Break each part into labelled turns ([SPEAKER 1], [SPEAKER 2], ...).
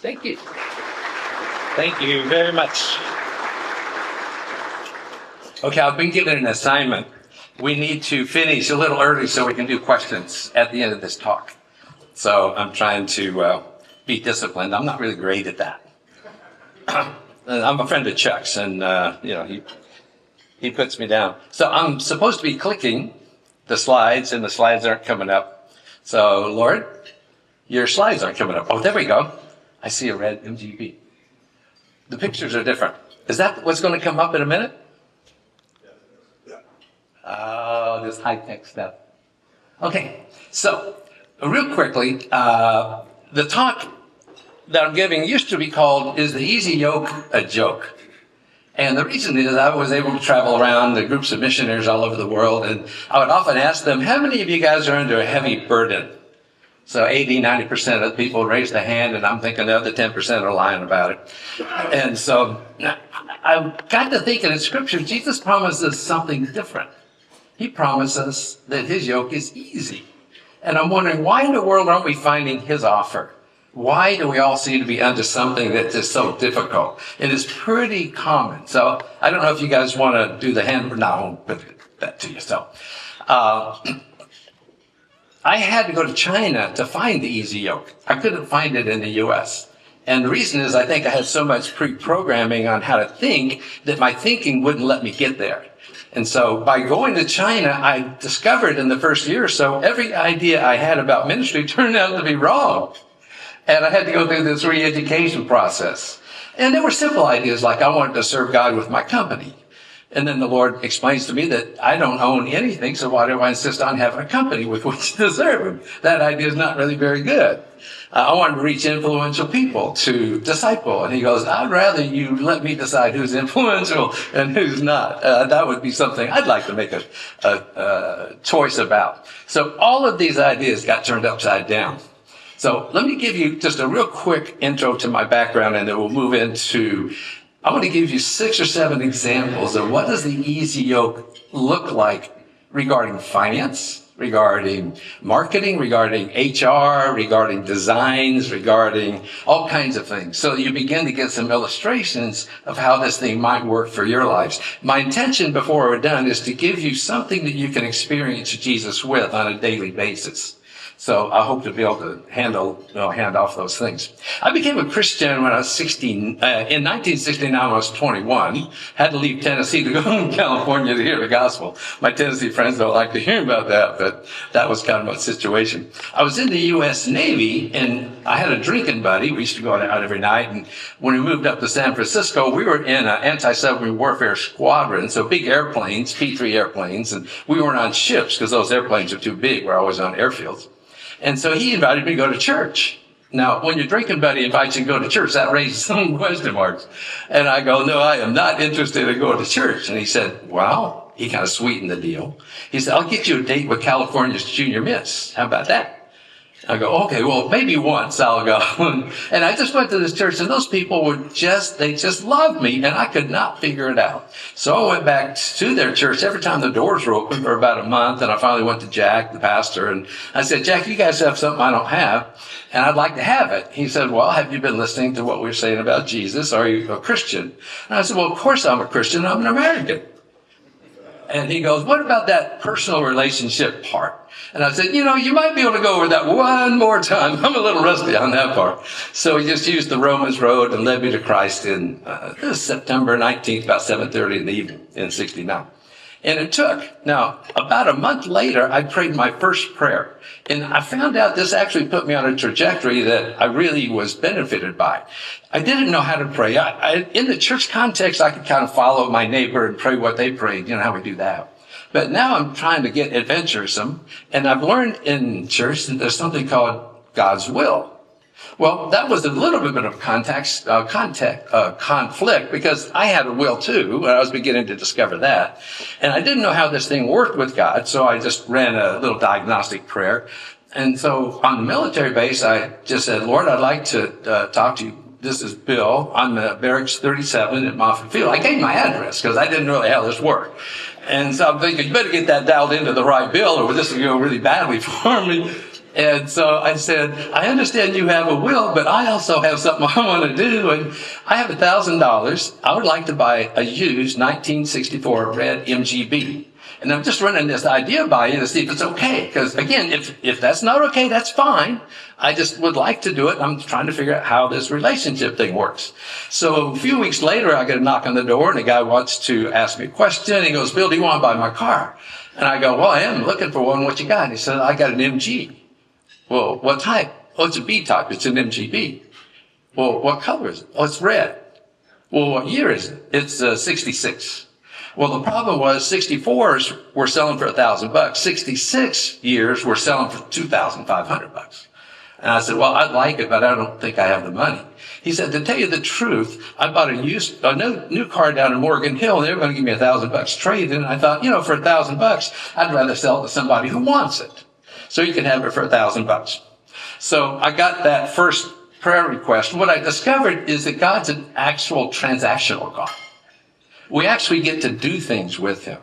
[SPEAKER 1] Thank you. Thank you very much. Okay, I've been given an assignment. We need to finish a little early so we can do questions at the end of this talk. So I'm trying to be disciplined. I'm not really great at that. I'm a friend of Chuck's, and he puts me down. So I'm supposed to be clicking the slides, and the slides aren't coming up. So, Lord, your slides aren't coming up. Oh, there we go. I see a red MGB. The pictures are different. Is that what's going to come up in a minute? Oh, this high-tech stuff. Okay, so real quickly, the talk that I'm giving used to be called, Is the Easy Yoke a Joke? And the reason is I was able to travel around the groups of missionaries all over the world, and I would often ask them, how many of you guys are under a heavy burden? So 80, 90% of the people raise their hand, and I'm thinking the other 10% are lying about it. And so I got to thinking in Scripture, Jesus promises something different. He promises that his yoke is easy. And I'm wondering, why in the world aren't we finding his offer? Why do we all seem to be under something that is so difficult? It is pretty common. So I don't know if you guys want to do the hand. No, I won't put that to you. So I had to go to China to find the easy yoke. I couldn't find it in the U.S. And the reason is I think I had so much pre-programming on how to think that my thinking wouldn't let me get there. And so by going to China, I discovered in the first year or so, every idea I had about ministry turned out to be wrong. And I had to go through this re-education process. And there were simple ideas like I wanted to serve God with my company. And then the Lord explains to me that I don't own anything, so why do I insist on having a company with which to serve him? That idea is not really very good. I wanted to reach influential people to disciple. And he goes, I'd rather you let me decide who's influential and who's not. That would be something I'd like to make a choice about. So all of these ideas got turned upside down. So let me give you just a real quick intro to my background, and then we'll move into, I want to give you 6 or 7 examples of what does the easy yoke look like regarding finance, regarding marketing, regarding HR, regarding designs, regarding all kinds of things. So you begin to get some illustrations of how this thing might work for your lives. My intention before we're done is to give you something that you can experience Jesus with on a daily basis. So I hope to be able to hand off those things. I became a Christian when I was 16. In 1969, I was 21. Had to leave Tennessee to go to California to hear the gospel. My Tennessee friends don't like to hear about that, but that was kind of my situation. I was in the U.S. Navy, and I had a drinking buddy. We used to go out every night. And when we moved up to San Francisco, we were in an anti-submarine warfare squadron, so big airplanes, P-3 airplanes, and we weren't on ships because those airplanes are too big. We're always on airfields. And so he invited me to go to church. Now, when your drinking buddy invites you to go to church, that raises some question marks. And I go, no, I am not interested in going to church. And he said, wow, he kind of sweetened the deal. He said, I'll get you a date with California's Junior Miss. How about that? I go, okay, well, maybe once I'll go. And I just went to this church, and those people they just loved me, and I could not figure it out. So I went back to their church every time the doors were open for about a month, and I finally went to Jack, the pastor, and I said, Jack, you guys have something I don't have, and I'd like to have it. He said, well, have you been listening to what we're saying about Jesus? Are you a Christian? And I said, well, of course I'm a Christian. I'm an American. And he goes, what about that personal relationship part? And I said, you might be able to go over that one more time. I'm a little rusty on that part. So he just used the Romans road and led me to Christ in September 19th, about 7:30 in the evening in 69. And it took. Now, about a month later, I prayed my first prayer. And I found out this actually put me on a trajectory that I really was benefited by. I didn't know how to pray. In the church context, I could kind of follow my neighbor and pray what they prayed. You know how we do that. But now I'm trying to get adventuresome. And I've learned in church that there's something called God's will. Well, that was a little bit of conflict because I had a will too, and I was beginning to discover that. And I didn't know how this thing worked with God, so I just ran a little diagnostic prayer. And so on the military base, I just said, Lord, I'd like to talk to you. This is Bill. I'm at Barracks 37 at Moffett Field. I gave my address because I didn't know how this worked. And so I'm thinking, you better get that dialed into the right bill or this will go really badly for me. And so I said, I understand you have a will, but I also have something I want to do. And I have $1,000. I would like to buy a used 1964 red MGB. And I'm just running this idea by you to see if it's okay. Because again, if that's not okay, that's fine. I just would like to do it. I'm trying to figure out how this relationship thing works. So a few weeks later, I get a knock on the door and a guy wants to ask me a question. He goes, Bill, do you want to buy my car? And I go, well, I am looking for one. What you got? And he said, I got an MG. Well, what type? Oh, it's a B type. It's an MGB. Well, what color is it? Oh, it's red. Well, what year is it? It's 66. Well, the problem was 64s were selling for $1,000. 66 years were selling for $2,500. And I said, well, I'd like it, but I don't think I have the money. He said, to tell you the truth, I bought a new car down in Morgan Hill, and they were going to give me $1,000 trade. And I thought, for $1,000, I'd rather sell it to somebody who wants it. So you can have it for $1,000. So I got that first prayer request. What I discovered is that God's an actual transactional God. We actually get to do things with him.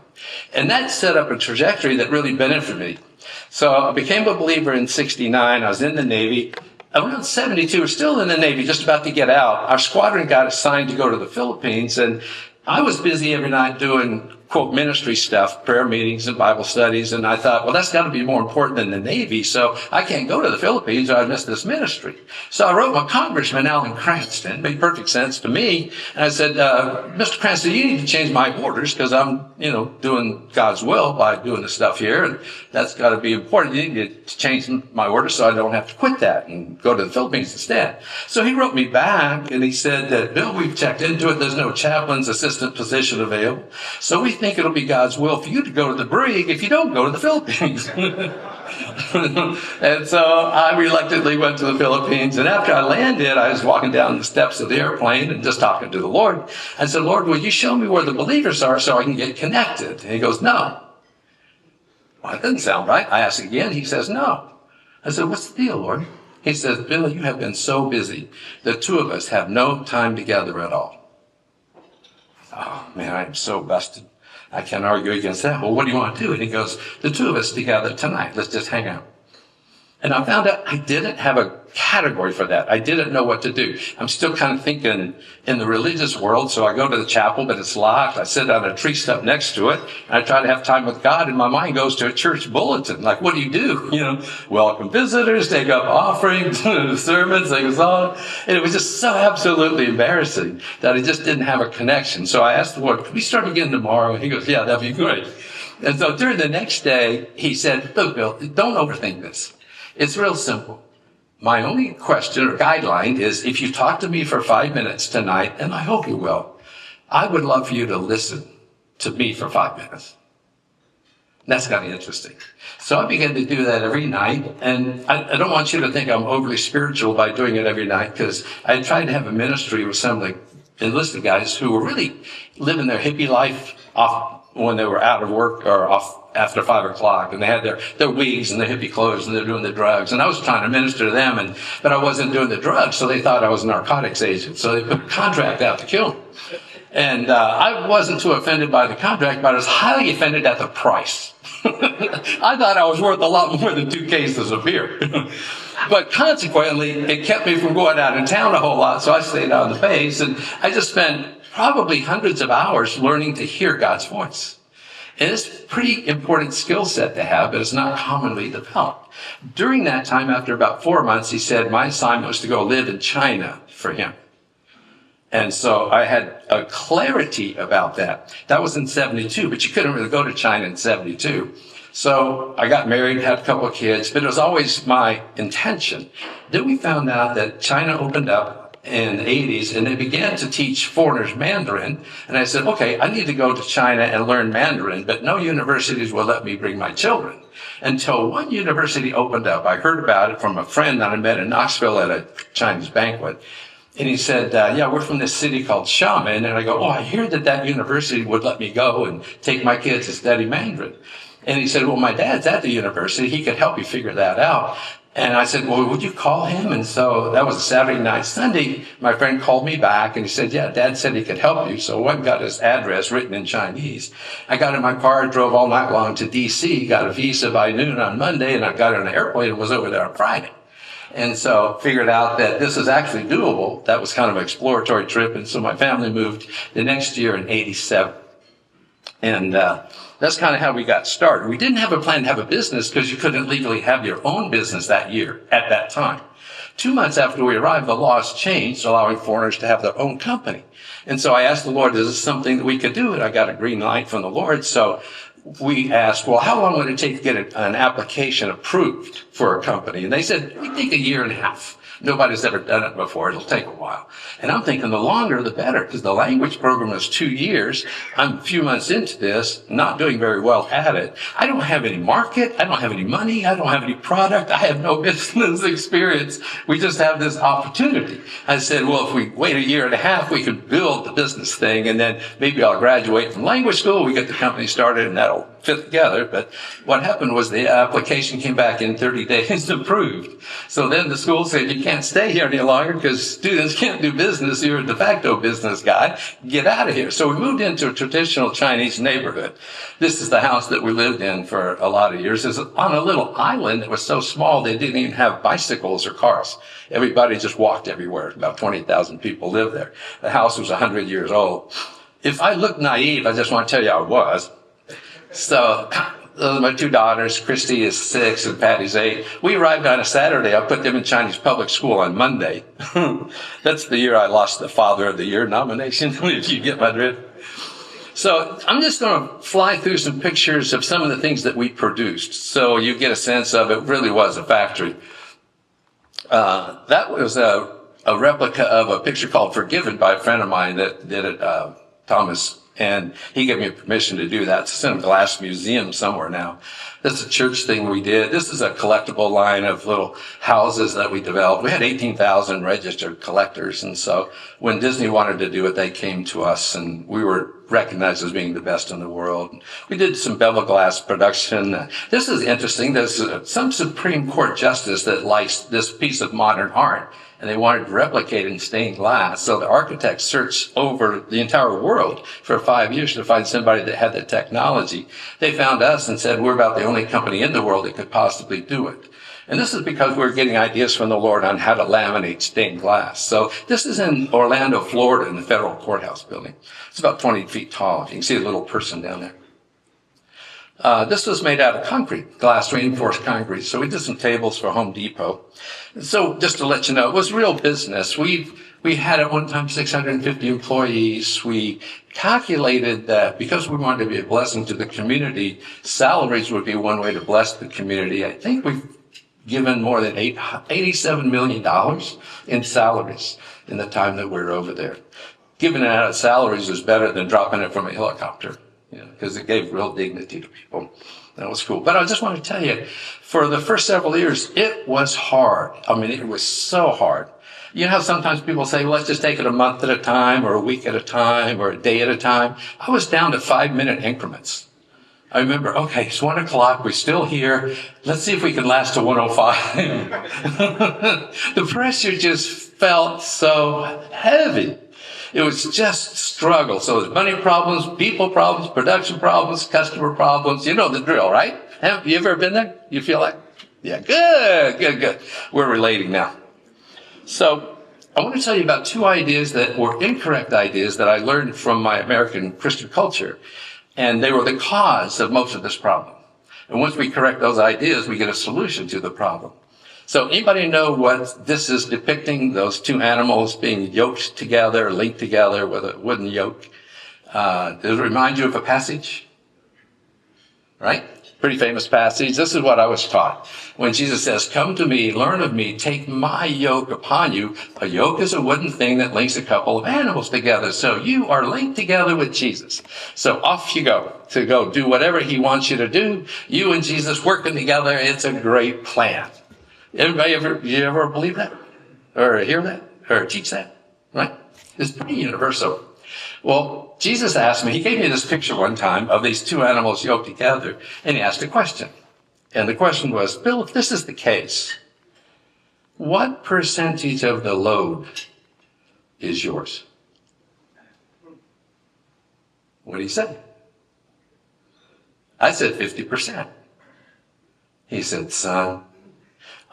[SPEAKER 1] And that set up a trajectory that really benefited me. So I became a believer in 69. I was in the Navy. Around 72, we're still in the Navy, just about to get out. Our squadron got assigned to go to the Philippines, and I was busy every night doing, quote, ministry stuff, prayer meetings and Bible studies. And I thought, well, that's got to be more important than the Navy. So I can't go to the Philippines or I'd miss this ministry. So I wrote my congressman, Alan Cranston. It made perfect sense to me. And I said, Mr. Cranston, you need to change my orders because I'm, doing God's will by doing the stuff here. And that's got to be important. You need to change my orders so I don't have to quit that and go to the Philippines instead. So he wrote me back and he said that, Bill, we've checked into it. There's no chaplain's assistant position available. So we think it'll be God's will for you to go to the brig if you don't go to the Philippines. And so I reluctantly went to the Philippines. And after I landed, I was walking down the steps of the airplane and just talking to the Lord. I said, Lord, will you show me where the believers are so I can get connected? And he goes, no. Well, that doesn't sound right. I asked again. He says, no. I said, what's the deal, Lord? He says, Bill, you have been so busy. The two of us have no time together at all. Oh, man, I'm so busted. I can't argue against that. Well, what do you want to do? And he goes, the two of us together tonight. Let's just hang out. And I found out I didn't have a category for that. I didn't know what to do. I'm still kind of thinking in the religious world. So I go to the chapel, but it's locked. I sit on a tree stump next to it. And I try to have time with God. And my mind goes to a church bulletin. Like, what do you do? Welcome visitors, take up offerings, sermons, sing a song. And it was just so absolutely embarrassing that I just didn't have a connection. So I asked the Lord, can we start again tomorrow? And he goes, yeah, that'd be great. And so during the next day, he said, look, Bill, don't overthink this. It's real simple. My only question or guideline is if you talk to me for 5 minutes tonight, and I hope you will, I would love for you to listen to me for 5 minutes. And that's kind of interesting. So I began to do that every night. And I don't want you to think I'm overly spiritual by doing it every night, because I tried to have a ministry with some of the enlisted guys who were really living their hippie life off when they were out of work or off after 5 o'clock, and they had their wigs and their hippie clothes, and they're doing the drugs. And I was trying to minister to them, but I wasn't doing the drugs, so they thought I was a narcotics agent. So they put a contract out to kill me. And I wasn't too offended by the contract, but I was highly offended at the price. I thought I was worth a lot more than 2 cases of beer. But consequently, it kept me from going out in town a whole lot, so I stayed on the base, and I just spent probably hundreds of hours learning to hear God's voice. And it's a pretty important skill set to have, but it's not commonly developed. During that time, after about 4 months, he said my assignment was to go live in China for him. And so I had a clarity about that. That was in 72, but you couldn't really go to China in 72. So I got married, had a couple of kids, but it was always my intention. Then we found out that China opened up in the 80s, and they began to teach foreigners Mandarin. And I said, okay, I need to go to China and learn Mandarin, but no universities will let me bring my children. Until one university opened up. I heard about it from a friend that I met in Knoxville at a Chinese banquet. And he said, yeah, we're from this city called Xiamen. And I go, oh, I hear that university would let me go and take my kids to study Mandarin. And he said, well, my dad's at the university. He could help you figure that out. And I said, well, would you call him? And so that was a Saturday night. Sunday, my friend called me back and he said, yeah, Dad said he could help you. So I went and got his address written in Chinese. I got in my car, drove all night long to D.C., got a visa by noon on Monday, and I got on an airplane and was over there on Friday. And so figured out that this is actually doable. That was kind of an exploratory trip. And so my family moved the next year in 87. And that's kind of how we got started. We didn't have a plan to have a business because you couldn't legally have your own business that year at that time. 2 months after we arrived, the laws changed, allowing foreigners to have their own company. And so I asked the Lord, is this something that we could do? And I got a green light from the Lord. So we asked, well, how long would it take to get an application approved for a company? And they said, we take 1.5 years. Nobody's ever done it before. It'll take a while. And I'm thinking the longer, the better, because the language program is 2 years. I'm a few months into this, not doing very well at it. I don't have any market. I don't have any money. I don't have any product. I have no business experience. We just have this opportunity. I said, well, if we wait 1.5 years, we could build the business thing, and then maybe I'll graduate from language school. We get the company started, and that'll fit together. But what happened was the application came back in 30 days approved. So then the school said, you can't stay here any longer because students can't do business. You're a de facto business guy. Get out of here. So we moved into a traditional Chinese neighborhood. This is the house that we lived in for a lot of years. It's on a little island that was so small they didn't even have bicycles or cars. Everybody just walked everywhere. About 20,000 people lived there. The house was 100 years old. If I look naive, I just want to tell you I was. So my 2 daughters, Christy is 6 and Patty's 8. We arrived on a Saturday. I put them in Chinese public school on Monday. That's the year I lost the Father of the Year nomination, if you get my drift. So I'm just going to fly through some pictures of some of the things that we produced, so you get a sense of it really was a factory. That was a replica of a picture called Forgiven by a friend of mine that did it, Thomas. And he gave me permission to do that. It's in a glass museum somewhere now. This is a church thing we did. This is a collectible line of little houses that we developed. We had 18,000 registered collectors. And so when Disney wanted to do it, they came to us and we were recognized as being the best in the world. We did some bevel glass production. This is interesting. There's some Supreme Court justice that likes this piece of modern art, and they wanted to replicate it in stained glass. So the architects searched over the entire world for 5 years to find somebody that had the technology. They found us and said, we're about the only company in the world that could possibly do it. And this is because we're getting ideas from the Lord on how to laminate stained glass. So this is in Orlando, Florida, in the federal courthouse building. It's about 20 feet tall. You can see a little person down there. This was made out of concrete, glass reinforced concrete. So we did some tables for Home Depot. So just to let you know, it was real business. We had at one time 650 employees. We calculated that because we wanted to be a blessing to the community, salaries would be one way to bless the community. I think we've given more than $87 million in salaries in the time that we were over there. Giving it out of salaries is better than dropping it from a helicopter, because it gave real dignity to people. That was cool. But I just want to tell you, for the first several years, it was hard. I mean, it was so hard. You know how sometimes people say, well, let's just take it a month at a time or a week at a time or a day at a time? I was down to 5-minute increments. I remember, okay, it's 1 o'clock. We're still here. Let's see if we can last to 1:05. The pressure just felt so heavy. It was just struggle. So there's money problems, people problems, production problems, customer problems. You know the drill, right? Have you ever been there? You feel like, yeah, good. We're relating now. So I want to tell you about 2 ideas that were incorrect ideas that I learned from my American Christian culture. And they were the cause of most of this problem. And once we correct those ideas, we get a solution to the problem. So anybody know what this is depicting? Those 2 animals being yoked together, linked together with a wooden yoke. Does it remind you of a passage? Right? Pretty famous passage. This is what I was taught. When Jesus says, come to me, learn of me, take my yoke upon you. A yoke is a wooden thing that links a couple of animals together. So you are linked together with Jesus. So off you go to go do whatever he wants you to do. You and Jesus working together. It's a great plan. Everybody ever believe that? Or hear that? Or teach that? Right? It's pretty universal. Well, Jesus asked me, he gave me this picture one time of these 2 animals yoked together, and he asked a question. And the question was, Bill, if this is the case, What percentage of the load is yours? What do you say? I said 50%. He said, son,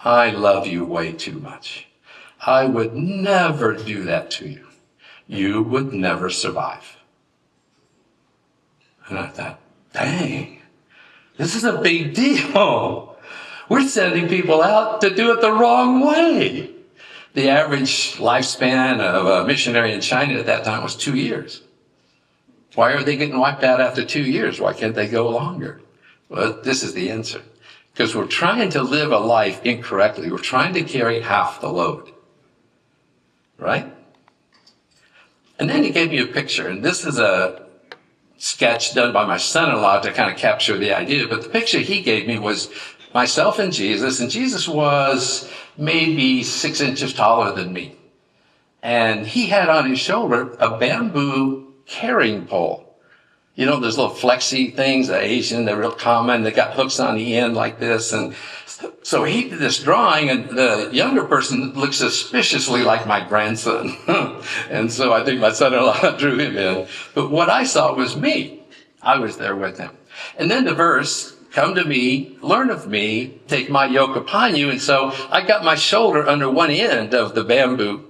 [SPEAKER 1] I love you way too much. I would never do that to you. You would never survive. And I thought, dang, this is a big deal. We're sending people out to do it the wrong way. The average lifespan of a missionary in China at that time was 2 years. Why are they getting wiped out after 2 years? Why can't they go longer? Well, this is the answer. Because we're trying to live a life incorrectly. We're trying to carry half the load. Right? And then he gave me a picture. And this is a sketch done by my son-in-law to kind of capture the idea. But the picture he gave me was myself and Jesus was maybe 6 inches taller than me. And he had on his shoulder a bamboo carrying pole. You know, those little flexi things, the Asian, they're real common. They got hooks on the end like this. And so he did this drawing, and the younger person looked suspiciously like my grandson. And so I think my son-in-law drew him in. But what I saw was me. I was there with him. And then the verse, come to me, learn of me, take my yoke upon you. And so I got my shoulder under one end of the bamboo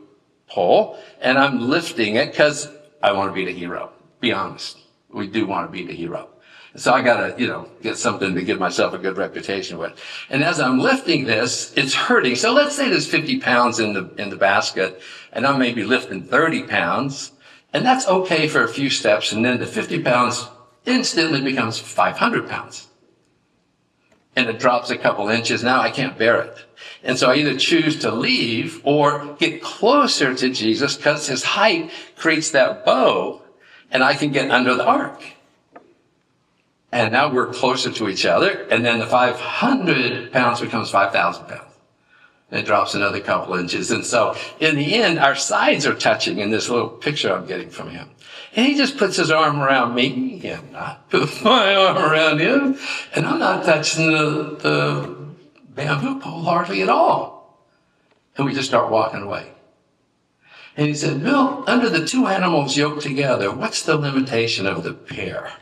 [SPEAKER 1] pole, and I'm lifting it because I want to be the hero. Be honest. We do want to be the hero. So I got to, get something to give myself a good reputation with. And as I'm lifting this, it's hurting. So let's say there's 50 pounds in the basket, and I'm maybe lifting 30 pounds. And that's okay for a few steps. And then the 50 pounds instantly becomes 500 pounds. And it drops a couple inches. Now I can't bear it. And so I either choose to leave or get closer to Jesus because his height creates that bow, and I can get under the ark. And now we're closer to each other, and then the 500 pounds becomes 5,000 pounds. And it drops another couple inches. And so in the end, our sides are touching in this little picture I'm getting from him. And he just puts his arm around me, and I put my arm around him, and I'm not touching the bamboo pole hardly at all. And we just start walking away. And he said, Bill, under the two animals yoked together, what's the limitation of the pair?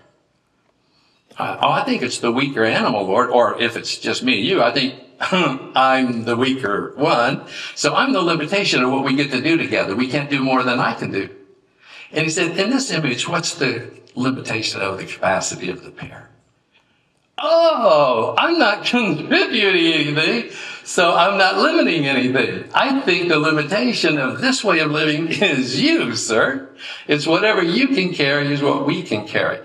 [SPEAKER 1] I think it's the weaker animal, Lord, or if it's just me and you, I think I'm the weaker one. So I'm the limitation of what we get to do together. We can't do more than I can do. And he said, in this image, what's the limitation of the capacity of the pair? Oh, I'm not contributing anything, so I'm not limiting anything. I think the limitation of this way of living is you, sir. It's whatever you can carry is what we can carry.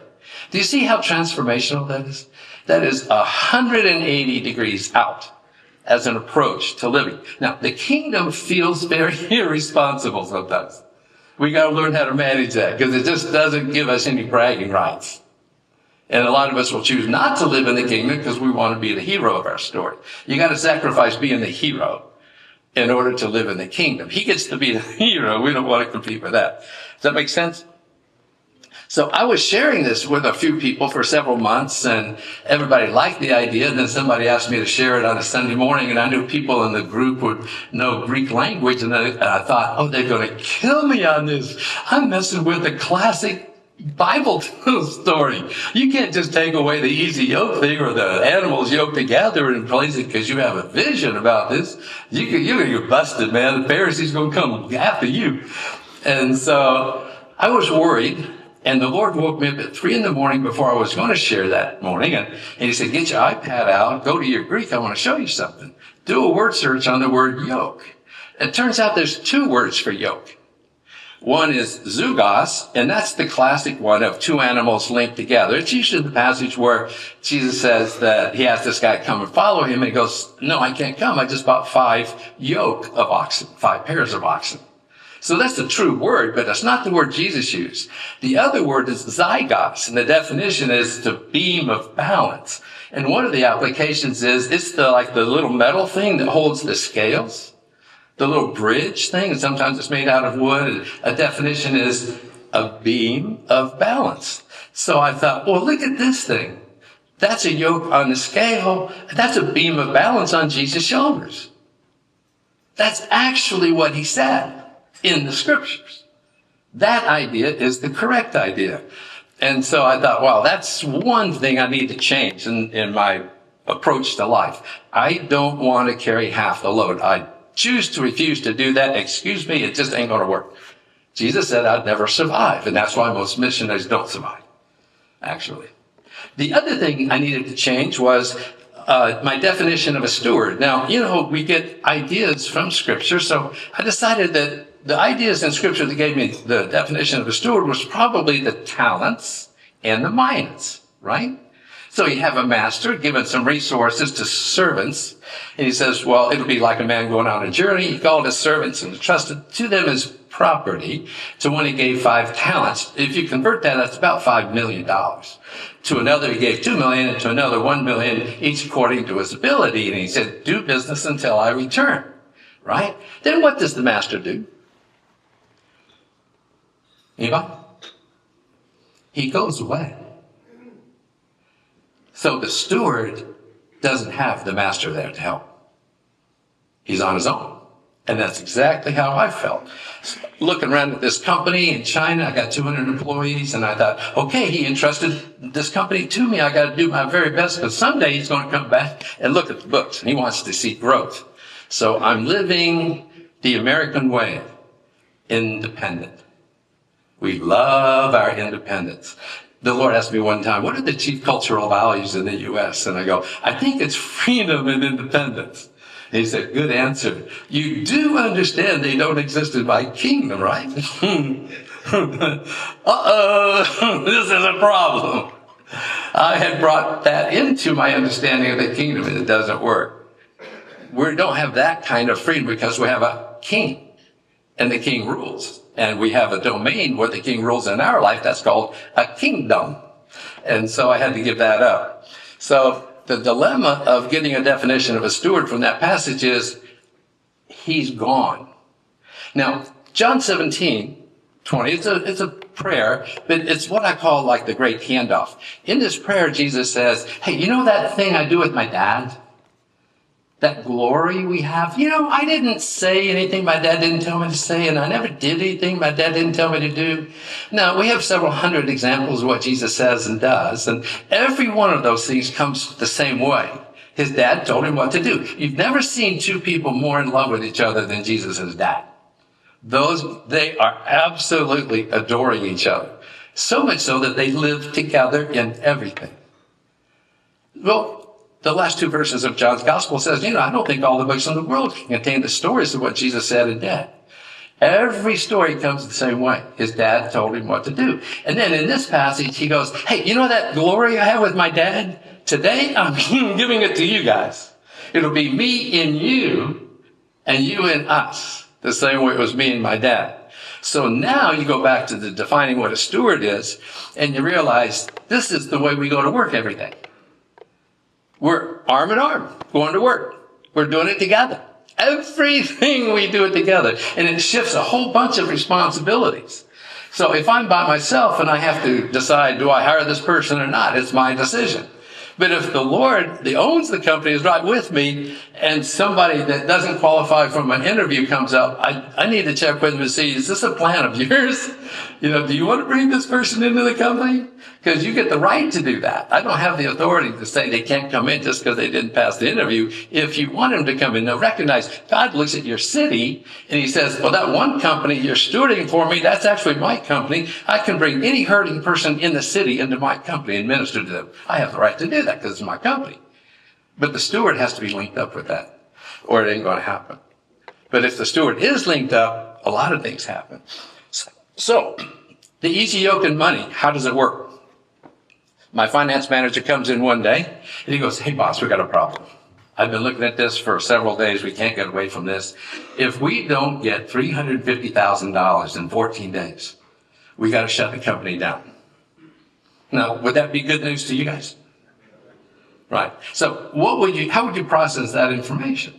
[SPEAKER 1] Do you see how transformational that is? That is 180 degrees out as an approach to living. Now, the kingdom feels very irresponsible sometimes. We got to learn how to manage that because it just doesn't give us any bragging rights. And a lot of us will choose not to live in the kingdom because we want to be the hero of our story. You got to sacrifice being the hero in order to live in the kingdom. He gets to be the hero. We don't want to compete with that. Does that make sense? So I was sharing this with a few people for several months, and everybody liked the idea. And then somebody asked me to share it on a Sunday morning, and I knew people in the group would know Greek language. And I thought, oh, they're going to kill me on this. I'm messing with a classic Bible story. You can't just take away the easy yoke thing or the animals yoked together and replace it because you have a vision about this. You're going to get busted, man. The Pharisees going to come after you. And so I was worried. And the Lord woke me up at 3 a.m. before I was going to share that morning. And he said, get your iPad out, go to your Greek. I want to show you something. Do a word search on the word yoke. It turns out there's 2 words for yoke. One is zugos, and that's the classic one of 2 animals linked together. It's usually the passage where Jesus says that he asked this guy to come and follow him. And he goes, no, I can't come. I just bought 5 yoke of oxen, 5 pairs of oxen. So that's the true word, but that's not the word Jesus used. The other word is zygos, and the definition is the beam of balance. And one of the applications is it's like the little metal thing that holds the scales, the little bridge thing, and sometimes it's made out of wood. A definition is a beam of balance. So I thought, well, look at this thing. That's a yoke on the scale. That's a beam of balance on Jesus' shoulders. That's actually what he said in the scriptures. That idea is the correct idea. And so I thought, well, that's one thing I need to change in my approach to life. I don't want to carry half the load. I choose to refuse to do that. Excuse me, it just ain't going to work. Jesus said I'd never survive, and that's why most missionaries don't survive, actually. The other thing I needed to change was my definition of a steward. Now, we get ideas from Scripture, so I decided that the ideas in Scripture that gave me the definition of a steward was probably the talents and the minds, right? So you have a master giving some resources to servants, and he says, well, it'll be like a man going on a journey. He called his servants and entrusted to them his property. To one he gave 5 talents. If you convert that, that's about $5 million. To another he gave 2 million, and to another 1 million, each according to his ability. And he said, do business until I return, right? Then what does the master do? Anybody? He goes away. So the steward doesn't have the master there to help. He's on his own. And that's exactly how I felt. Looking around at this company in China, I got 200 employees, and I thought, okay, he entrusted this company to me. I got to do my very best, because someday he's going to come back and look at the books, and he wants to see growth. So I'm living the American way, independent. We love our independence. The Lord asked me one time, what are the chief cultural values in the U.S.? And I go, I think it's freedom and independence. And he said, good answer. You do understand they don't exist in my kingdom, right? Uh-oh, this is a problem. I had brought that into my understanding of the kingdom, and it doesn't work. We don't have that kind of freedom because we have a king, and the king rules. And we have a domain where the king rules in our life. That's called a kingdom. And so I had to give that up. So the dilemma of getting a definition of a steward from that passage is he's gone. Now, John 17:20, it's a prayer, but it's what I call like the great handoff. In this prayer, Jesus says, hey, you know that thing I do with my dad? That glory we have? I didn't say anything my dad didn't tell me to say, and I never did anything my dad didn't tell me to do. Now, we have several hundred examples of what Jesus says and does, and every one of those things comes the same way. His dad told him what to do. You've never seen two people more in love with each other than Jesus and his dad. They are absolutely adoring each other. So much so that they live together in everything. Well, the last 2 verses of John's gospel says, I don't think all the books in the world can contain the stories of what Jesus said and did. Every story comes the same way. His dad told him what to do. And then in this passage, he goes, hey, that glory I have with my dad? Today, I'm giving it to you guys. It'll be me in you and you in us, the same way it was me and my dad. So now you go back to the defining what a steward is, and you realize this is the way we go to work every day. We're arm in arm, going to work. We're doing it together. Everything we do it together. And it shifts a whole bunch of responsibilities. So if I'm by myself and I have to decide, do I hire this person or not? It's my decision. But if the Lord, that owns the company, is right with me, and somebody that doesn't qualify from an interview comes up, I need to check with them and see, is this a plan of yours? Do you want to bring this person into the company? Because you get the right to do that. I don't have the authority to say they can't come in just because they didn't pass the interview. If you want them to come in, now recognize God looks at your city and he says, well, that one company you're stewarding for me, that's actually my company. I can bring any hurting person in the city into my company and minister to them. I have the right to do that because it's my company. But the steward has to be linked up with that, or it ain't going to happen. But if the steward is linked up, a lot of things happen. So the easy yoke and money, how does it work? My finance manager comes in one day and he goes, hey boss, we got a problem. I've been looking at this for several days. We can't get away from this. If we don't get $350,000 in 14 days, we got to shut the company down. Now, would that be good news to you guys? Right. So how would you process that information?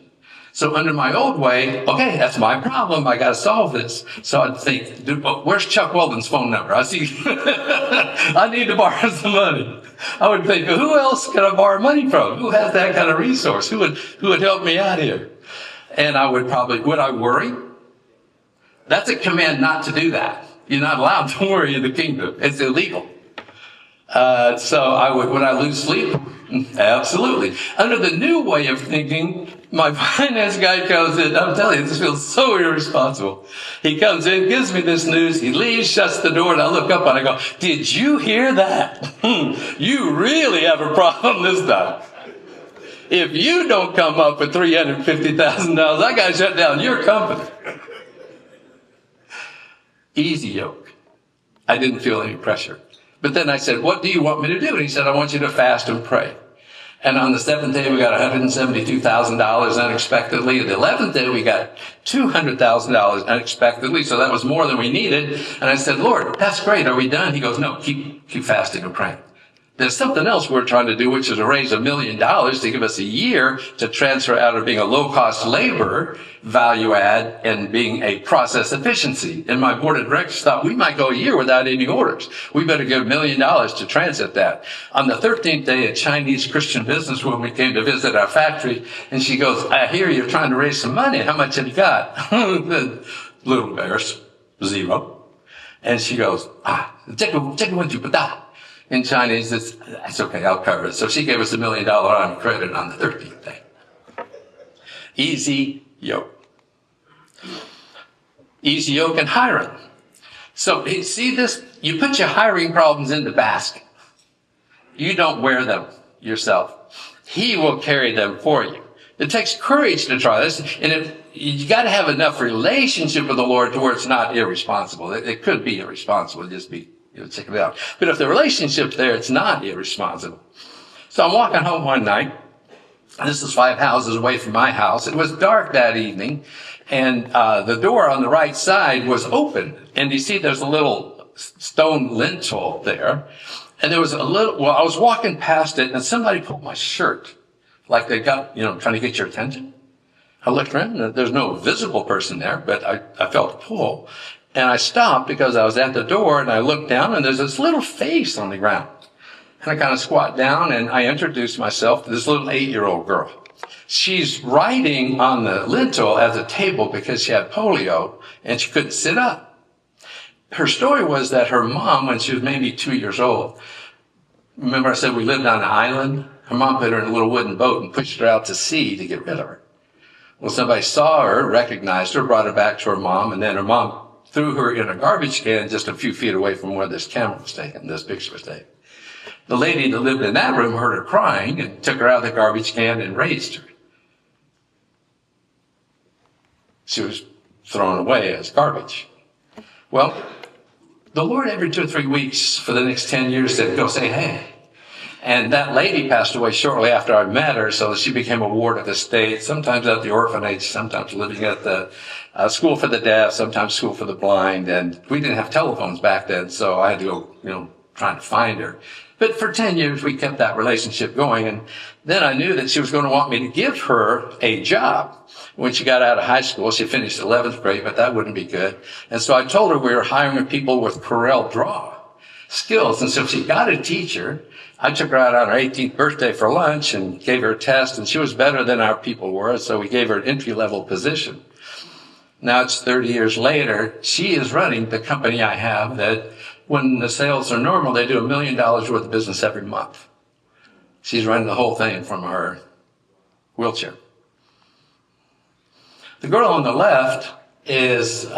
[SPEAKER 1] So under my old way, okay, that's my problem. I got to solve this. So I'd think, where's Chuck Weldon's phone number? I see, I need to borrow some money. I would think, who else can I borrow money from? Who has that kind of resource? Who would help me out here? And would I worry? That's a command not to do that. You're not allowed to worry in the kingdom. It's illegal. Would I lose sleep? Absolutely. Under the new way of thinking, my finance guy comes in. I'm telling you, this feels so irresponsible. He comes in, gives me this news. He leaves, shuts the door, and I look up and I go, did you hear that? You really have a problem this time. If you don't come up with $350,000, I got to shut down your company. Easy yoke. I didn't feel any pressure. But then I said, what do you want me to do? And he said, I want you to fast and pray. And on the 7th day, we got $172,000 unexpectedly. And the 11th day, we got $200,000 unexpectedly. So that was more than we needed. And I said, Lord, that's great. Are we done? He goes, no, keep fasting and praying. There's something else we're trying to do, which is to raise $1 million to give us a year to transfer out of being a low-cost labor, value add, and being a process efficiency. And my board of directors thought we might go a year without any orders. We better give $1 million to transit that. On the 13th day, a Chinese Christian businesswoman came to visit our factory, and she goes, I hear you're trying to raise some money. How much have you got? Little embarrassed, 0. And she goes, in Chinese, it's okay, I'll cover it. So she gave us $1 million on credit on the 13th day. Easy yoke. Easy yoke and hiring. So see this? You put your hiring problems in the basket. You don't wear them yourself. He will carry them for you. It takes courage to try this. And you got to have enough relationship with the Lord to where it's not irresponsible. It could be irresponsible, just be check it out. But if the relationship's there, it's not irresponsible. So I'm walking home one night. This is 5 houses away from my house. It was dark that evening, and the door on the right side was open. And you see there's a little stone lintel there. And there was I was walking past it, and somebody pulled my shirt, like they got, trying to get your attention. I looked around, and there's no visible person there, but I felt a pull. And I stopped because I was at the door, and I looked down, and there's this little face on the ground. And I kind of squat down, and I introduced myself to this little 8-year-old girl. She's writing on the lintel at the table because she had polio, and she couldn't sit up. Her story was that her mom, when she was maybe 2 years old, remember I said we lived on an island? Her mom put her in a little wooden boat and pushed her out to sea to get rid of her. Well, somebody saw her, recognized her, brought her back to her mom, and then her mom threw her in a garbage can just a few feet away from where this camera was taken, this picture was taken. The lady that lived in that room heard her crying and took her out of the garbage can and raised her. She was thrown away as garbage. Well, the Lord every 2 or 3 weeks for the next 10 years said, go say hey. And that lady passed away shortly after I met her, so she became a ward of the state, sometimes at the orphanage, sometimes living at the school for the deaf, sometimes school for the blind. And we didn't have telephones back then, so I had to go, trying to find her. But for 10 years, we kept that relationship going. And then I knew that she was going to want me to give her a job. When she got out of high school, she finished 11th grade, but that wouldn't be good. And so I told her we were hiring people with Corel Draw skills. And so she got a teacher. I took her out on her 18th birthday for lunch and gave her a test, and she was better than our people were, so we gave her an entry-level position. Now it's 30 years later. She is running the company I have that when the sales are normal, they do $1 million worth of business every month. She's running the whole thing from her wheelchair. The girl on the left is,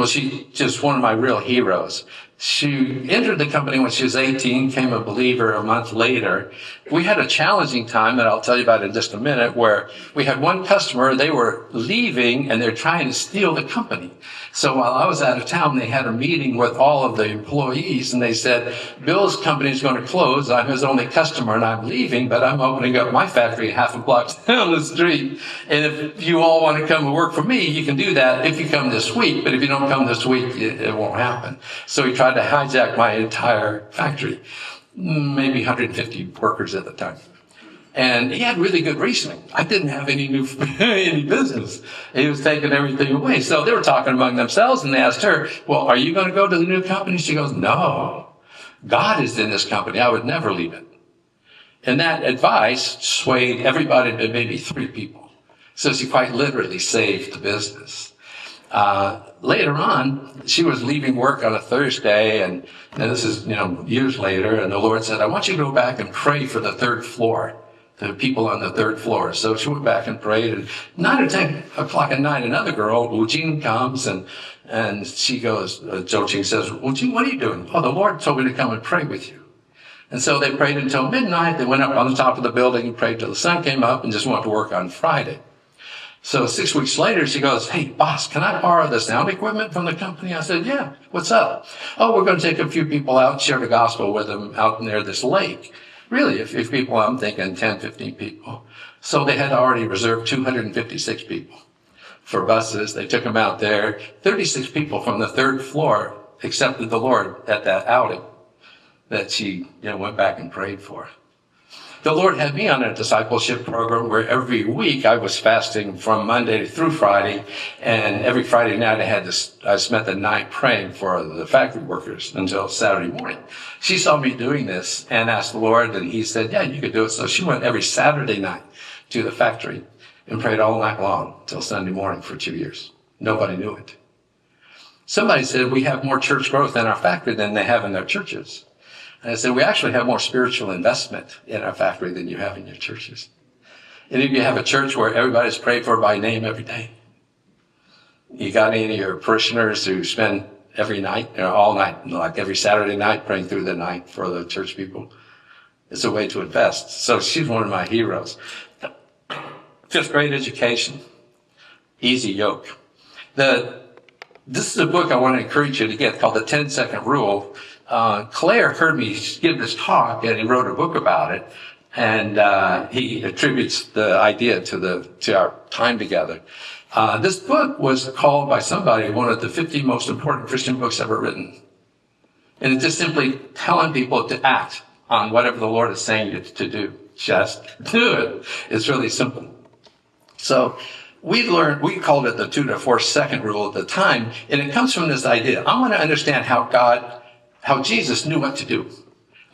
[SPEAKER 1] she's just one of my real heroes. She entered the company when she was 18, became a believer a month later. We had a challenging time that I'll tell you about in just a minute, where we had one customer, they were leaving and they're trying to steal the company. So while I was out of town, they had a meeting with all of the employees, and they said, Bill's company is going to close. I'm his only customer and I'm leaving, but I'm opening up my factory half a block down the street. And if you all want to come and work for me, you can do that if you come this week. But if you don't come this week, it won't happen. So he tried to hijack my entire factory, maybe 150 workers at the time. And he had really good reasoning. I didn't have any business. He was taking everything away. So they were talking among themselves, and they asked her, well, are you going to go to the new company? She goes, no, God is in this company. I would never leave it. And that advice swayed everybody to maybe 3 people. So she quite literally saved the business. Later on, she was leaving work on a Thursday, and this is, years later, and the Lord said, I want you to go back and pray for the third floor, the people on the third floor. So she went back and prayed, and 9 or 10 o'clock at night, another girl, Wu Jing, comes, and she goes, Zhou Jing says, Wu Jing, what are you doing? Oh, the Lord told me to come and pray with you. And so they prayed until midnight. They went up on the top of the building and prayed till the sun came up and just went to work on Friday. So 6 weeks later, she goes, hey, boss, can I borrow the sound equipment from the company? I said, yeah, what's up? Oh, we're going to take a few people out and share the gospel with them out near this lake. Really, if people, I'm thinking 10, 15 people. So they had already reserved 256 people for buses. They took them out there. 36 people from the third floor accepted the Lord at that outing that she went back and prayed for. The Lord had me on a discipleship program where every week I was fasting from Monday through Friday, and every Friday night I spent the night praying for the factory workers until Saturday morning. She saw me doing this and asked the Lord, and he said, yeah, you could do it. So she went every Saturday night to the factory and prayed all night long till Sunday morning for 2 years. Nobody knew it. Somebody said, we have more church growth in our factory than they have in their churches. And I said, we actually have more spiritual investment in our factory than you have in your churches. And if you have a church where everybody's prayed for by name every day, you got any of your parishioners who spend every night, all night, like every Saturday night, praying through the night for the church people? It's a way to invest. So she's one of my heroes. Fifth grade education, easy yoke. This is a book I want to encourage you to get called The 10-Second Rule. Claire heard me give this talk, and he wrote a book about it, and he attributes the idea to our time together. This book was called by somebody one of the 50 most important Christian books ever written. And it's just simply telling people to act on whatever the Lord is saying to do. Just do it. It's really simple. So we called it the 2 to 4 second rule at the time, and it comes from this idea. I want to understand how Jesus knew what to do.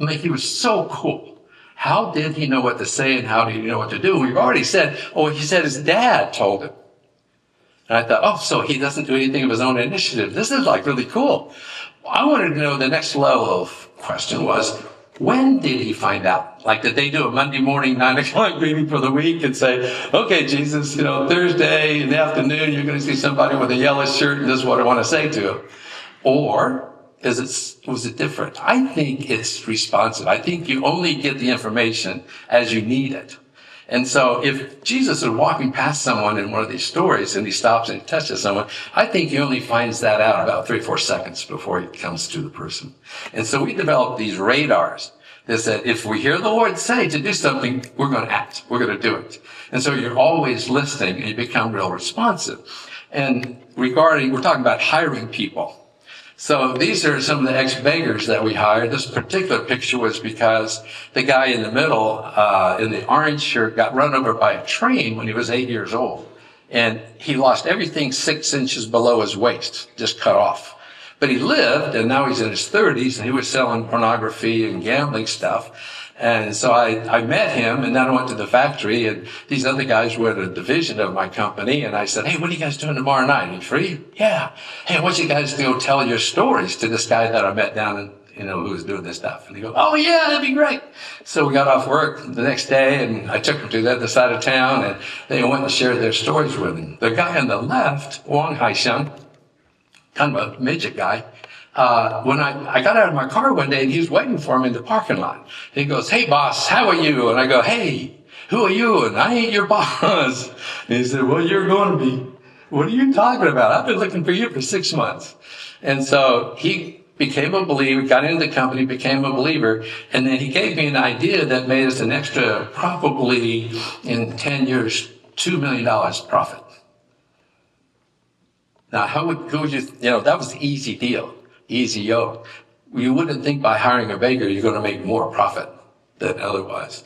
[SPEAKER 1] He was so cool. How did he know what to say, and how did he know what to do? We've already said, he said his dad told him. And I thought, so he doesn't do anything of his own initiative. This is really cool. I wanted to know the next level of question was, when did he find out? Did they do a Monday morning 9 o'clock meeting for the week and say, okay, Jesus, Thursday in the afternoon, you're going to see somebody with a yellow shirt, and this is what I want to say to him? Or was it different? I think it's responsive. I think you only get the information as you need it. And so if Jesus is walking past someone in one of these stories and he stops and he touches someone, I think he only finds that out about 3 or 4 seconds before he comes to the person. And so we developed these radars that said, if we hear the Lord say to do something, we're going to act. We're going to do it. And so you're always listening and you become real responsive. And we're talking about hiring people. So these are some of the ex-beggars that we hired. This particular picture was because the guy in the middle, in the orange shirt, got run over by a train when he was 8 years old. And he lost everything 6 inches below his waist, just cut off. But he lived, and now he's in his 30s, and he was selling pornography and gambling stuff. And so I met him, and then I went to the factory, and these other guys were at a division of my company, and I said, hey, what are you guys doing tomorrow night? Are you free? Yeah. Hey, I want you guys to go tell your stories to this guy that I met down in, who was doing this stuff. And he goes, oh, yeah, that'd be great. So we got off work the next day, and I took them to the other side of town, and they went and shared their stories with him. The guy on the left, Wang Haisheng, kind of a midget guy, when I got out of my car one day and he was waiting for me in the parking lot. He goes, hey, boss, how are you? And I go, hey, who are you? And I ain't your boss. And he said, well, you're going to be. What are you talking about? I've been looking for you for 6 months. And so he became a believer, got into the company, became a believer. And then he gave me an idea that made us an extra, probably in 10 years, $2 million profit. Now, who would you, that was the easy deal. Easy yoke. You wouldn't think by hiring a baker you're going to make more profit than otherwise.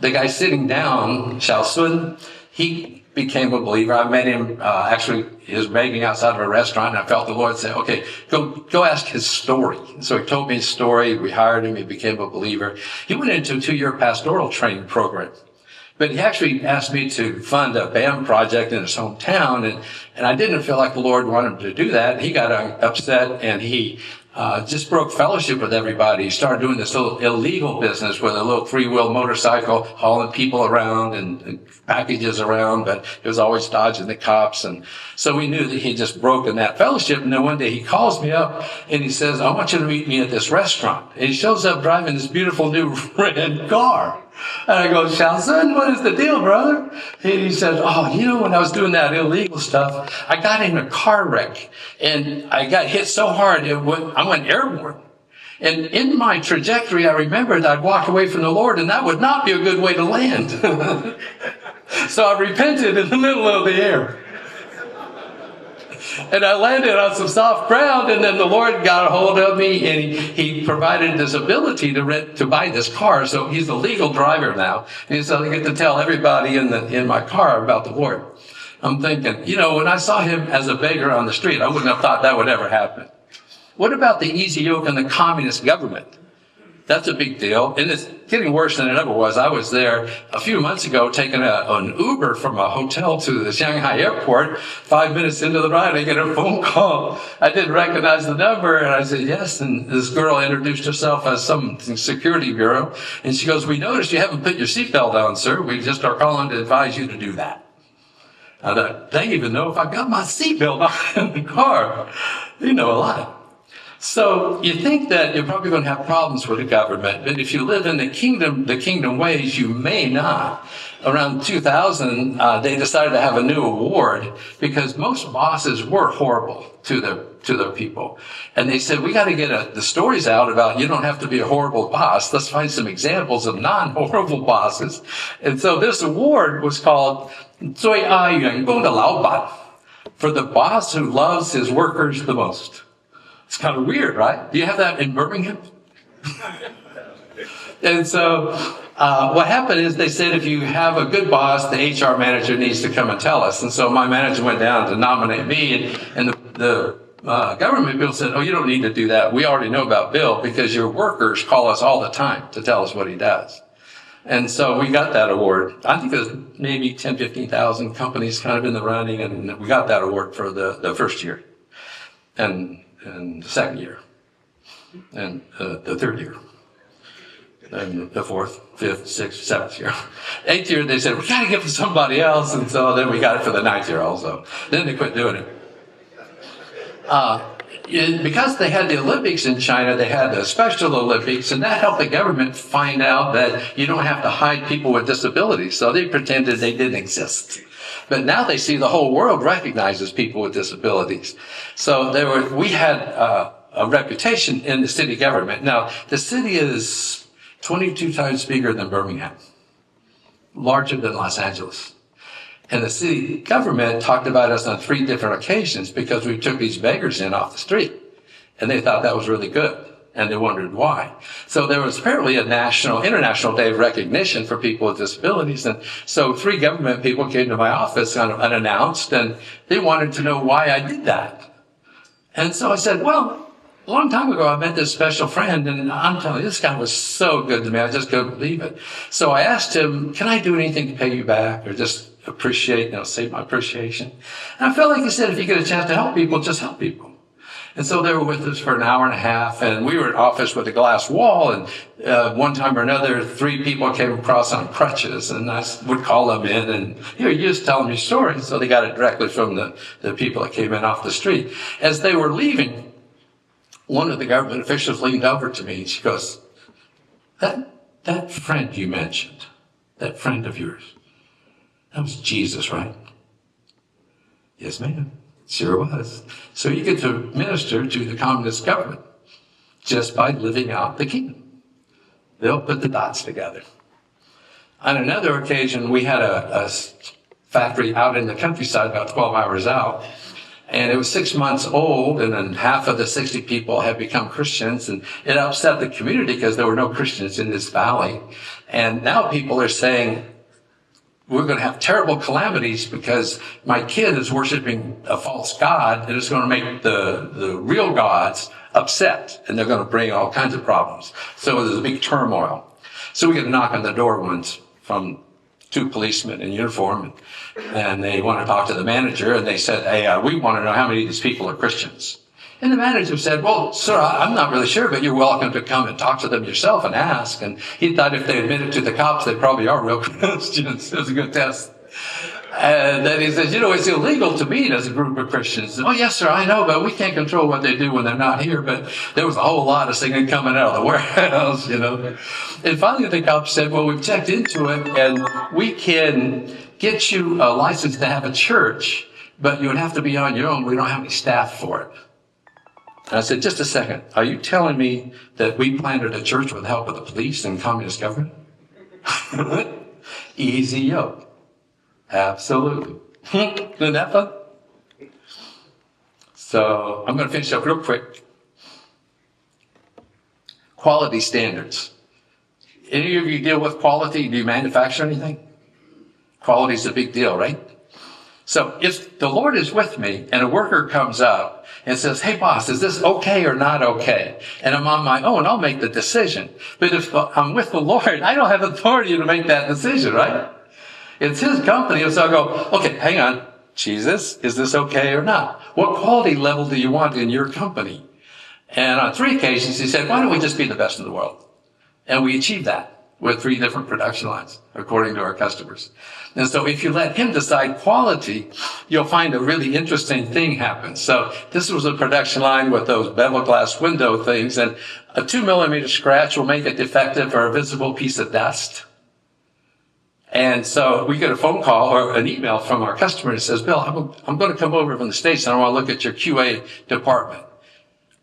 [SPEAKER 1] The guy sitting down, Xiao Sun, he became a believer. I met him, actually, he was begging outside of a restaurant, and I felt the Lord say, okay, go ask his story. So he told me his story. We hired him. He became a believer. He went into a 2-year pastoral training program. But he actually asked me to fund a BAM project in his hometown, and I didn't feel like the Lord wanted him to do that. He got upset, and he just broke fellowship with everybody. He started doing this little illegal business with a little three-wheel motorcycle, hauling people around and packages around, but he was always dodging the cops. And so we knew that he had just broken that fellowship. And then one day he calls me up and he says, I want you to meet me at this restaurant. And he shows up driving this beautiful new red car. And I go, son, what is the deal, brother? And he says, when I was doing that illegal stuff, I got in a car wreck and I got hit so hard, I went airborne. And in my trajectory, I remembered I'd walked away from the Lord, and that would not be a good way to land. So I repented in the middle of the air. And I landed on some soft ground, and then the Lord got a hold of me, and he provided this ability to buy this car. So he's a legal driver now. And so I get to tell everybody in my car about the Lord. I'm thinking, when I saw him as a beggar on the street, I wouldn't have thought that would ever happen. What about the easy yoke and the communist government? That's a big deal. And it's getting worse than it ever was. I was there a few months ago taking an Uber from a hotel to the Shanghai airport. 5 minutes into the ride, I get a phone call. I didn't recognize the number, and I said, yes. And this girl introduced herself as some security bureau. And she goes, we noticed you haven't put your seatbelt on, sir. We just are calling to advise you to do that. I thought, they even know if I've got my seatbelt on in the car. They know a lot. So you think that you're probably going to have problems with the government, but if you live in the kingdom ways, you may not. Around 2000, they decided to have a new award because most bosses were horrible to their people. And they said, we got to get the stories out about you don't have to be a horrible boss. Let's find some examples of non-horrible bosses. And so this award was called 最爱员工的老板, for the boss who loves his workers the most. It's kind of weird, right? Do you have that in Birmingham? And so what happened is they said if you have a good boss, the HR manager needs to come and tell us. And so my manager went down to nominate me, and the government people said, you don't need to do that. We already know about Bill because your workers call us all the time to tell us what he does. And so we got that award. I think there's maybe 10, 15,000 companies kind of in the running, and we got that award for the first year. And the second year, and the third year, and the fourth, fifth, sixth, seventh year. 8th year, they said, we got to give it to somebody else, and so then we got it for the 9th year also. Then they quit doing it. Because they had the Olympics in China, they had the Special Olympics, and that helped the government find out that you don't have to hide people with disabilities, so they pretended they didn't exist. But now they see the whole world recognizes people with disabilities. So we had a reputation in the city government. Now, the city is 22 times bigger than Birmingham, larger than Los Angeles. And the city government talked about us on 3 different occasions because we took these beggars in off the street. And they thought that was really good. And they wondered why. So there was apparently a international day of recognition for people with disabilities. And so 3 government people came to my office unannounced, and they wanted to know why I did that. And so I said, well, a long time ago, I met this special friend, and I'm telling you, this guy was so good to me. I just couldn't believe it. So I asked him, can I do anything to pay you back or just appreciate, say my appreciation? And I felt like he said, if you get a chance to help people, just help people. And so they were with us for an hour and a half, and we were in an office with a glass wall, and one time or another, 3 people came across on crutches, and I would call them in, and you just tell them your story. So they got it directly from the people that came in off the street. As they were leaving, one of the government officials leaned over to me, and she goes, that friend you mentioned, that friend of yours, that was Jesus, right? Yes, ma'am. Sure was. So you get to minister to the communist government just by living out the kingdom. They'll put the dots together. On another occasion, we had a factory out in the countryside, about 12 hours out, and it was 6 months old, and then half of the 60 people had become Christians, and it upset the community because there were no Christians in this valley. And now people are saying, we're going to have terrible calamities because my kid is worshiping a false god, and it's going to make the real gods upset, and they're going to bring all kinds of problems. So there's a big turmoil. So we get a knock on the door once from two policemen in uniform, and they want to talk to the manager, and they said, hey, we want to know how many of these people are Christians. And the manager said, well, sir, I'm not really sure, but you're welcome to come and talk to them yourself and ask. And he thought if they admitted to the cops, they probably are real Christians. It was a good test. And then he says, it's illegal to meet as a group of Christians. Oh, yes, sir, I know, but we can't control what they do when they're not here. But there was a whole lot of singing coming out of the warehouse, And finally the cops said, well, we've checked into it, and we can get you a license to have a church, but you would have to be on your own. We don't have any staff for it. And I said, just a second. Are you telling me that we planted a church with the help of the police and communist government? Easy yoke. Absolutely. Isn't that fun? So I'm going to finish up real quick. Quality standards. Any of you deal with quality? Do you manufacture anything? Quality is a big deal, right? So if the Lord is with me and a worker comes up and says, hey, boss, is this okay or not okay? And I'm on my own, I'll make the decision. But if I'm with the Lord, I don't have authority to make that decision, right? It's his company. So I go, okay, hang on. Jesus, is this okay or not? What quality level do you want in your company? And on 3 occasions, he said, why don't we just be the best in the world? And we achieved that with 3 different production lines, according to our customers. And so if you let him decide quality, you'll find a really interesting thing happen. So this was a production line with those bevel glass window things, and a 2mm scratch will make it defective or a visible piece of dust. And so we get a phone call or an email from our customer that says, Bill, I'm going to come over from the States and I want to look at your QA department.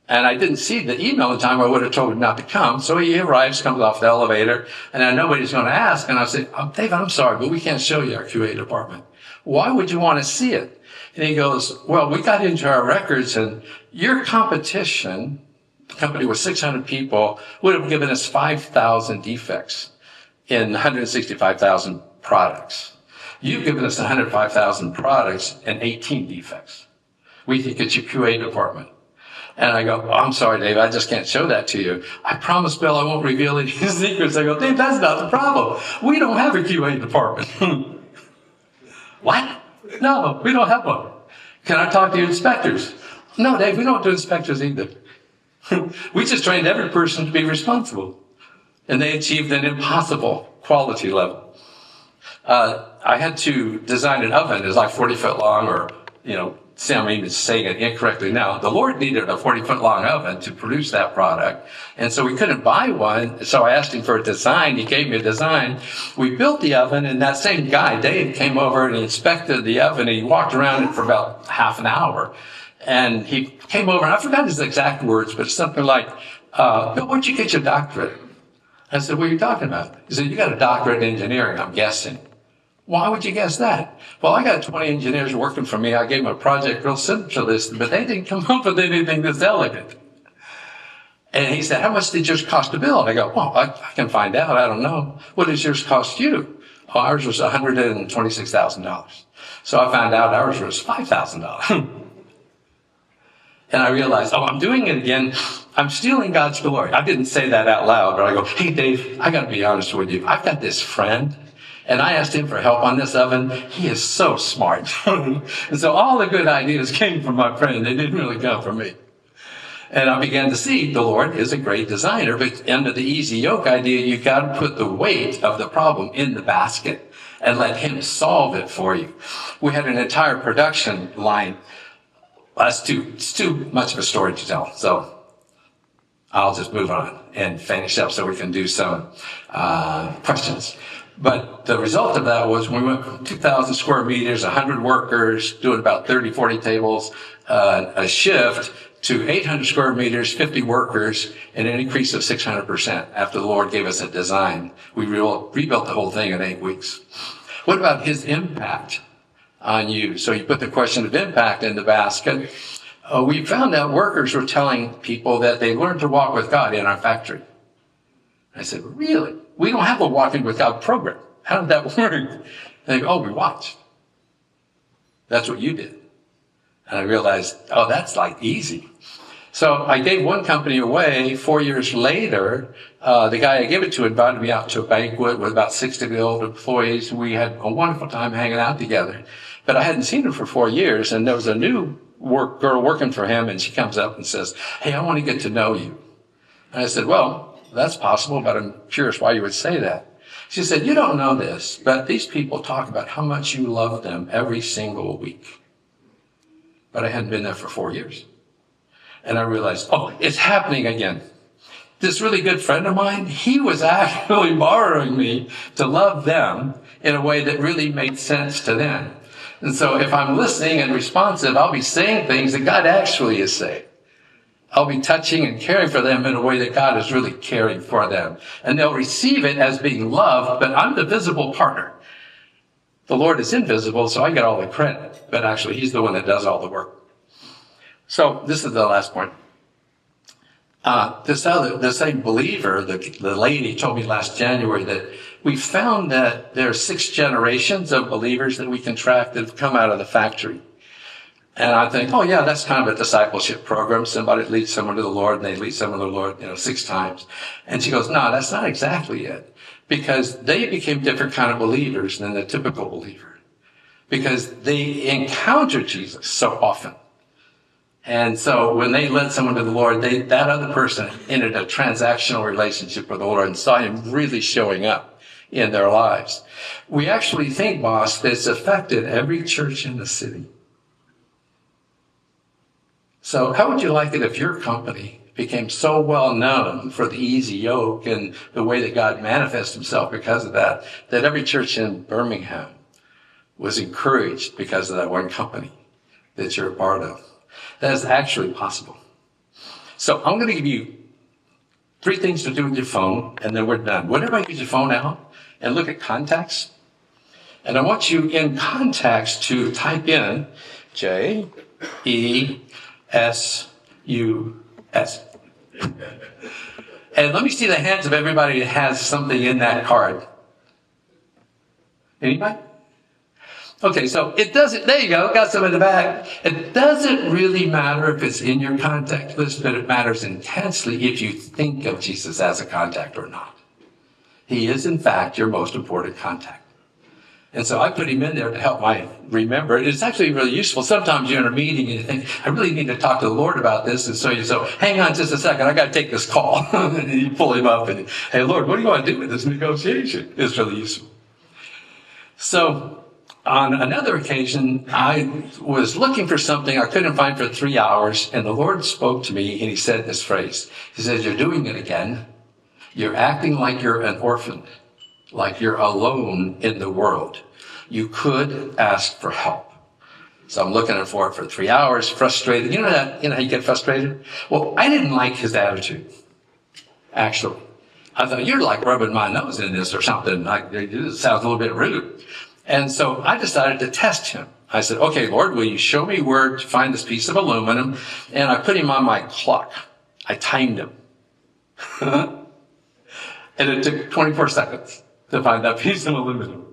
[SPEAKER 1] And I didn't see the email in time. I would have told him not to come. So he arrives, comes off the elevator, and I know what he's going to ask. And I say, David, I'm sorry, but we can't show you our QA department. Why would you want to see it? And he goes, well, we got into our records, and your competition, the company with 600 people, would have given us 5,000 defects in 165,000 products. You've given us 105,000 products and 18 defects. We think it's your QA department. And I go, I'm sorry, Dave, I just can't show that to you. I promise, Bill, I won't reveal any secrets. I go, Dave, that's not the problem. We don't have a QA department. What? No, we don't have one. Can I talk to your inspectors? No, Dave, we don't do inspectors either. We just trained every person to be responsible. And they achieved an impossible quality level. I had to design an oven that's like 40 foot long, or, I'm even saying it incorrectly now. The Lord needed a 40-foot long oven to produce that product. And so we couldn't buy one. So I asked him for a design. He gave me a design. We built the oven, and that same guy, Dave, came over and he inspected the oven. He walked around it for about half an hour. And he came over, and I forgot his exact words, but it's something like, Bill, where'd you get your doctorate? I said, what are you talking about? He said, you got a doctorate in engineering, I'm guessing. Why would you guess that? Well, I got 20 engineers working for me. I gave them a project real similar to this, but they didn't come up with anything this elegant. And he said, how much did yours cost to build? I go, well, I can find out. I don't know. What does yours cost you? Oh, ours was $126,000. So I found out ours was $5,000. And I realized, I'm doing it again. I'm stealing God's glory. I didn't say that out loud, but I go, hey, Dave, I got to be honest with you. I've got this friend, and I asked him for help on this oven. He is so smart. And so all the good ideas came from my friend. They didn't really come from me. And I began to see the Lord is a great designer, but under the easy yoke idea, you got to put the weight of the problem in the basket and let him solve it for you. We had an entire production line. It's too much of a story to tell, so I'll just move on and finish up so we can do some questions. But the result of that was we went from 2,000 square meters, 100 workers, doing about 30, 40 tables a shift, to 800 square meters, 50 workers, and an increase of 600% after the Lord gave us a design. We rebuilt the whole thing in 8 weeks. What about his impact on you? So you put the question of impact in the basket. We found that workers were telling people that they learned to walk with God in our factory. I said, really? We don't have a Walking with God program. How did that work? And they go, we watched. That's what you did. And I realized, that's like easy. So I gave one company away. 4 years later, the guy I gave it to invited me out to a banquet with about 60 of the old employees. We had a wonderful time hanging out together. But I hadn't seen him for 4 years, and there was a new girl working for him, and she comes up and says, "Hey, I want to get to know you." And I said, "Well, that's possible, but I'm curious why you would say that." She said, "You don't know this, but these people talk about how much you love them every single week." But I hadn't been there for 4 years. And I realized, oh, it's happening again. This really good friend of mine, he was actually borrowing me to love them in a way that really made sense to them. And so if I'm listening and responsive, I'll be saying things that God actually is saying. I'll be touching and caring for them in a way that God is really caring for them. And they'll receive it as being loved, but I'm the visible partner. The Lord is invisible, so I get all the credit. But actually, he's the one that does all the work. So this is the last point. The same believer, the lady told me last January that we found that there are 6 generations of believers that we can track that have come out of the factory. And I think, oh yeah, that's kind of a discipleship program. Somebody leads someone to the Lord and they lead someone to the Lord, 6 times. And she goes, no, that's not exactly it. Because they became different kind of believers than the typical believer. Because they encountered Jesus so often. And so when they led someone to the Lord, that other person entered a transactional relationship with the Lord and saw him really showing up in their lives. We actually think, boss, that it's affected every church in the city. So how would you like it if your company became so well known for the easy yoke and the way that God manifests himself because of that, that every church in Birmingham was encouraged because of that one company that you're a part of? That is actually possible. So I'm going to give you 3 things to do with your phone, and then we're done. Whenever I use your phone out and look at contacts, and I want you in contacts to type in JESUS. And let me see the hands of everybody that has something in that card. Anybody? Okay, so it doesn't, there you go, got some in the back. It doesn't really matter if it's in your contact list, but it matters intensely if you think of Jesus as a contact or not. He is, in fact, your most important contact. And so I put him in there to help my remember. It's actually really useful. Sometimes you're in a meeting and you think, I really need to talk to the Lord about this. And so you say, hang on just a second, I got to take this call. And you pull him up and, hey, Lord, what do you want to do with this negotiation? It's really useful. So on another occasion, I was looking for something I couldn't find for 3 hours, and the Lord spoke to me, and he said this phrase. He says, you're doing it again. You're acting like you're an orphan, like you're alone in the world. You could ask for help. So I'm looking for it for 3 hours, frustrated. You know how you get frustrated? Well, I didn't like his attitude, actually. I thought, you're like rubbing my nose in this or something. It sounds a little bit rude. And so I decided to test him. I said, okay, Lord, will you show me where to find this piece of aluminum? And I put him on my clock. I timed him. And it took 24 seconds to find that piece of aluminum.